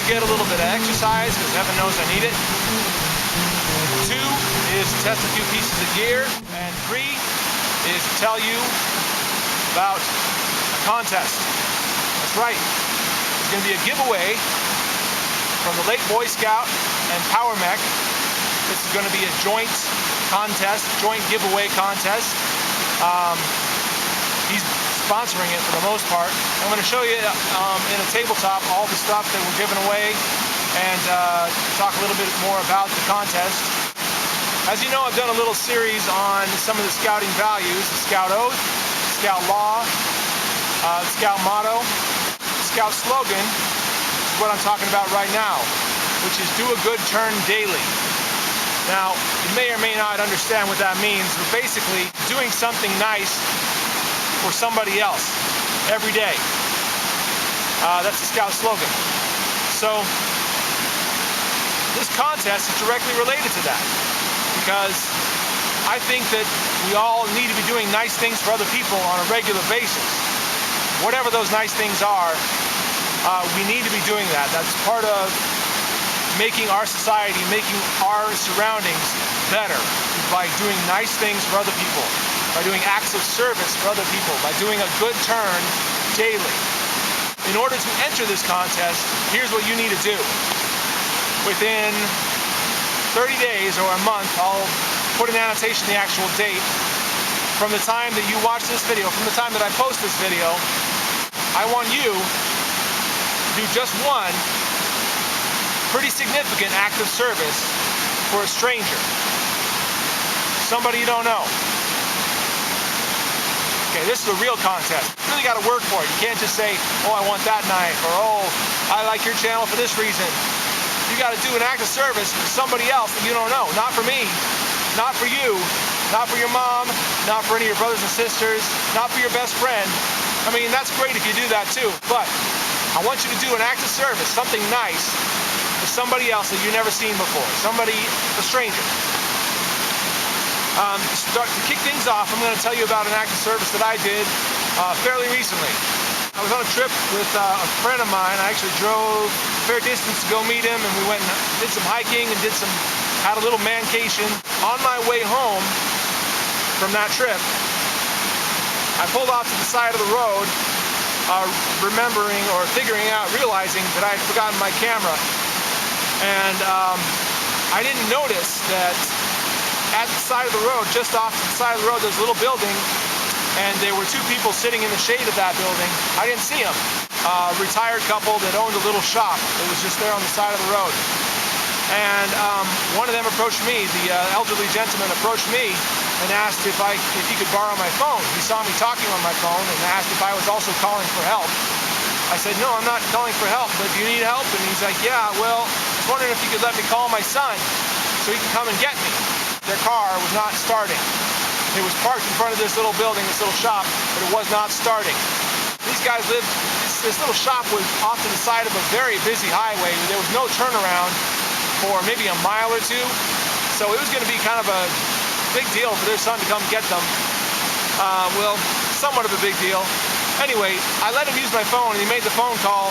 get a little bit of exercise, because heaven knows I need it. 2 is to test a few pieces of gear. And 3 is to tell you about a contest. That's right. There's going to be a giveaway from the late Boy Scout and Pwrmek. This is going to be a joint contest, joint giveaway contest. He's sponsoring it for the most part. I'm going to show you in a tabletop all the stuff that we're giving away and talk a little bit more about the contest. As you know, I've done a little series on some of the scouting values: the Scout Oath, the Scout Law, the Scout Motto, the Scout Slogan, is what I'm talking about right now, which is do a good turn daily. Now, you may or may not understand what that means, but basically doing something nice for somebody else every day. That's the Scout Slogan. So this contest is directly related to that, because I think that we all need to be doing nice things for other people on a regular basis. Whatever those nice things are, we need to be doing that. That's part of making our society, making our surroundings better, by doing nice things for other people, by doing acts of service for other people, by doing a good turn daily. In order to enter this contest, here's what you need to do. Within 30 days or a month, I'll put an annotation, the actual date, from the time that you watch this video, from the time that I post this video. I want you to do just one pretty significant act of service for a stranger, somebody you don't know. Okay, this is a real contest. You really got to work for it. You can't just say, oh, I want that knife, or oh, I like your channel for this reason. You got to do an act of service for somebody else that you don't know. Not for me, not for you, not for your mom, not for any of your brothers and sisters, not for your best friend. I mean, that's great if you do that too, but I want you to do an act of service, something nice, for somebody else that you've never seen before, somebody, a stranger. To kick things off, I'm going to tell you about an act of service that I did fairly recently. I was on a trip with a friend of mine. I actually drove a fair distance to go meet him, and we went and did some hiking and had a little mancation. On my way home from that trip, I pulled off to the side of the road, realizing that I had forgotten my camera. And I didn't notice that at the side of the road, just off to the side of the road, there's a little building, and there were 2 people sitting in the shade of that building. I didn't see them. A retired couple that owned a little shop. It was just there on the side of the road. And one of them approached me, the elderly gentleman approached me and asked if he could borrow my phone. He saw me talking on my phone and asked if I was also calling for help. I said, no, I'm not calling for help, but do you need help? And he's like, yeah, well, I was wondering if you could let me call my son so he can come and get me. Their car was not starting. It was parked in front of this little building, this little shop, but it was not starting. These guys lived, this little shop was off to the side of a very busy highway. There was no turnaround for maybe a mile or 2. So it was going to be kind of a big deal for their son to come get them. Well, somewhat of a big deal. Anyway, I let him use my phone, and he made the phone call.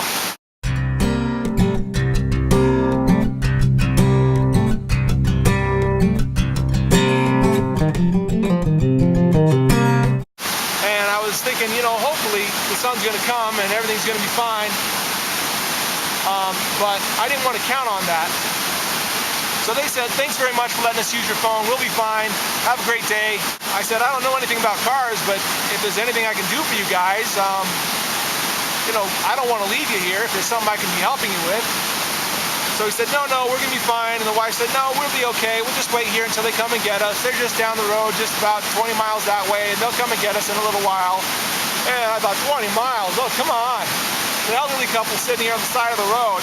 And I was thinking, you know, hopefully the son's going to come and everything's going to be fine. But I didn't want to count on that. So they said, thanks very much for letting us use your phone. We'll be fine. Have a great day. I said, I don't know anything about cars, but if there's anything I can do for you guys, you know, I don't want to leave you here if there's something I can be helping you with. So he said, no, we're going to be fine. And the wife said, no, we'll be okay. We'll just wait here until they come and get us. They're just down the road, just about 20 miles that way, and they'll come and get us in a little while. And I thought, 20 miles? Oh, come on. The elderly couple sitting here on the side of the road.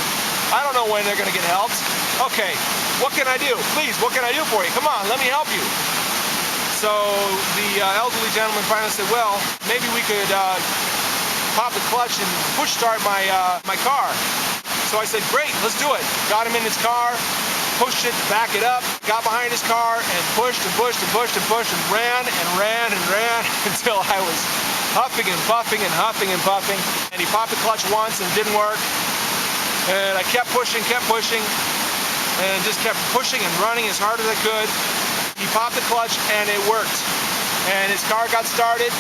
I don't know when they're going to get helped. Okay, what can I do? Please, what can I do for you? Come on, let me help you. So the elderly gentleman finally said, well, maybe we could pop the clutch and push start my car. So I said, great, let's do it. Got him in his car, pushed it, back it up, got behind his car and pushed and pushed and pushed and pushed and ran and ran and ran until I was huffing and puffing and huffing and puffing. And he popped the clutch once and it didn't work. And I kept pushing, and just kept pushing and running as hard as I could. He popped the clutch and it worked. And his car got started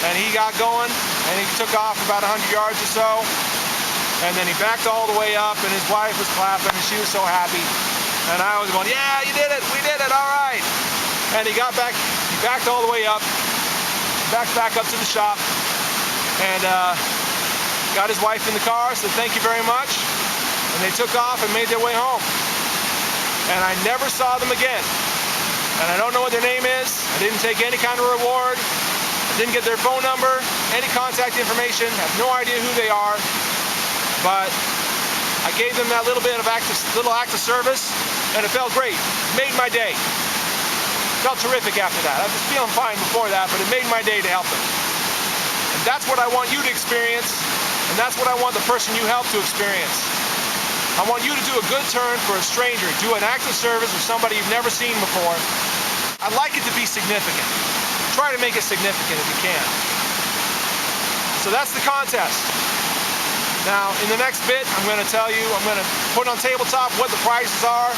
and he got going and he took off about 100 yards or so. And then he backed all the way up and his wife was clapping and she was so happy. And I was going, yeah, you did it, we did it, all right. And he got back, he backed all the way up, backed back up to the shop and got his wife in the car, said thank you very much. And they took off and made their way home. And I never saw them again. And I don't know what their name is. I didn't take any kind of reward. I didn't get their phone number, any contact information. I have no idea who they are. But I gave them that little bit of act of service, and it felt great. It made my day. Felt terrific after that. I was feeling fine before that, but it made my day to help them. And that's what I want you to experience, and that's what I want the person you help to experience. I want you to do a good turn for a stranger. Do an act of service for somebody you've never seen before. I'd like it to be significant. Try to make it significant if you can. So that's the contest. Now, in the next bit, I'm going to tell you, I'm going to put on tabletop what the prizes are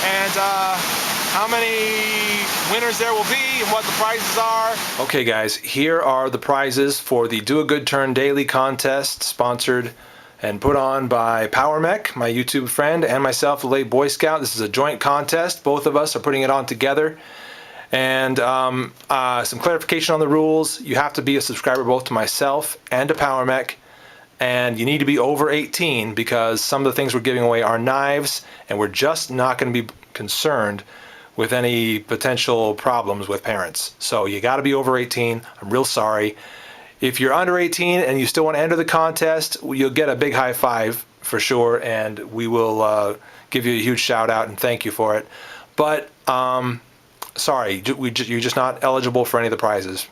and how many winners there will be and what the prizes are. Okay, guys, here are the prizes for the Do a Good Turn Daily contest, sponsored and put on by Pwrmek, my YouTube friend, and myself, the Late Boy Scout. This is a joint contest. Both of us are putting it on together. And some clarification on the rules. You have to be a subscriber both to myself and to Pwrmek. And you need to be over 18 because some of the things we're giving away are knives, and we're just not going to be concerned with any potential problems with parents. So you got to be over 18. I'm real sorry. If you're under 18 and you still want to enter the contest, you'll get a big high five for sure, and we will give you a huge shout out and thank you for it. But sorry, you're just not eligible for any of the prizes.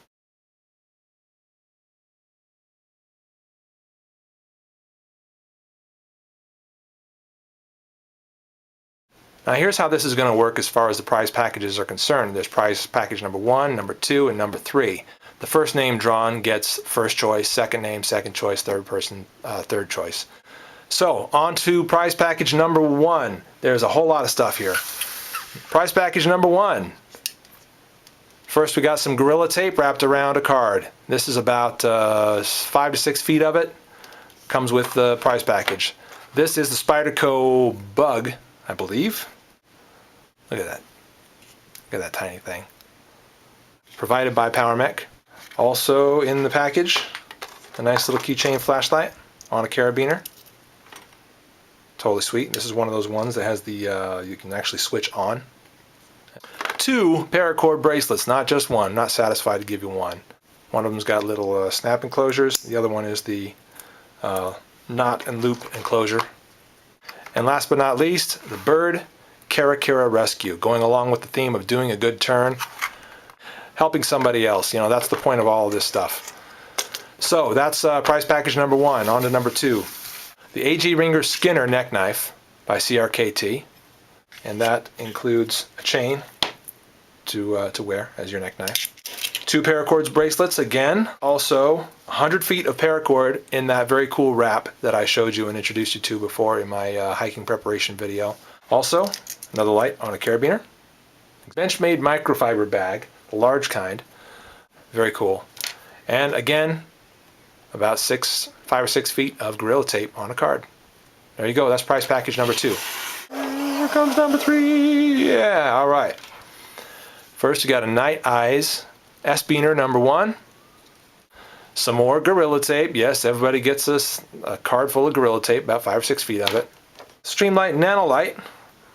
Now here's how this is going to work as far as the prize packages are concerned. There's prize package number 1, number 2, and number 3. The first name drawn gets first choice, second name, second choice, third person, third choice. So on to prize package number 1. There's a whole lot of stuff here. Prize package number 1. First we got some Gorilla Tape wrapped around a card. This is about 5 to 6 feet of it. Comes with the prize package. This is the Spyderco Bug, I believe. Look at that. Look at that tiny thing. Provided by Pwrmek. Also in the package, a nice little keychain flashlight on a carabiner. Totally sweet. This is one of those ones that has the, you can actually switch on. 2 paracord bracelets, not just one. Not satisfied to give you one. One of them's got little snap enclosures. The other one is the knot and loop enclosure. And last but not least, the Bird Kara Rescue, going along with the theme of doing a good turn, helping somebody else. You know, that's the point of all of this stuff. So that's prize package number 1. On to number 2. The A.G. Ringer Skinner neck knife by CRKT, and that includes a chain to wear as your neck knife. 2 paracords bracelets again. Also 100 feet of paracord in that very cool wrap that I showed you and introduced you to before in my hiking preparation video. Also another light on a carabiner. Benchmade microfiber bag, the large kind. Very cool. And again, about 5 or 6 feet of Gorilla Tape on a card. There you go. That's prize package number 2. Here comes number 3. Yeah, all right. First you got a Night Eyes S-Beaner number 1. Some more Gorilla Tape. Yes, everybody gets a card full of Gorilla Tape, about 5 or 6 feet of it. Streamlight Nanolight.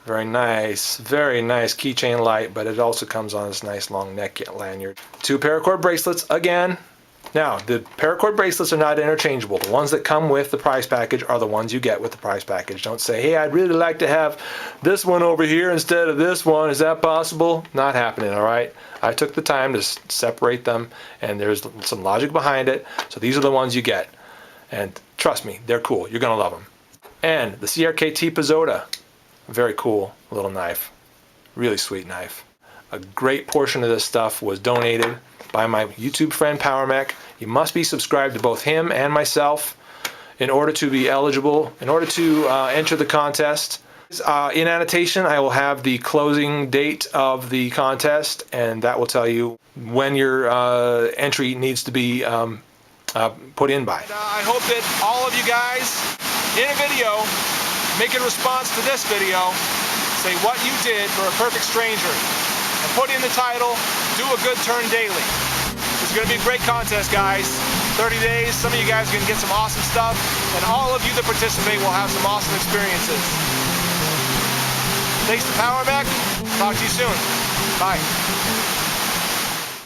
Very nice keychain light, but it also comes on this nice long neck lanyard. 2 paracord bracelets again. Now, the paracord bracelets are not interchangeable. The ones that come with the prize package are the ones you get with the prize package. Don't say, hey, I'd really like to have this one over here instead of this one. Is that possible? Not happening, all right? I took the time to separate them, and there's some logic behind it. So these are the ones you get. And trust me, they're cool. You're going to love them. And the CRKT Pizzota. Very cool little knife. Really sweet knife. A great portion of this stuff was donated by my YouTube friend Pwrmek. You must be subscribed to both him and myself in order to be eligible, in order to enter the contest. In annotation, I will have the closing date of the contest, and that will tell you when your entry needs to be put in by. I hope that all of you guys in a video make a response to this video, say what you did for a perfect stranger, and put in the title, do a good turn daily. It's going to be a great contest, guys. 30 days, some of you guys are going to get some awesome stuff, and all of you that participate will have some awesome experiences. Thanks to Pwrmek. Talk to you soon. Bye.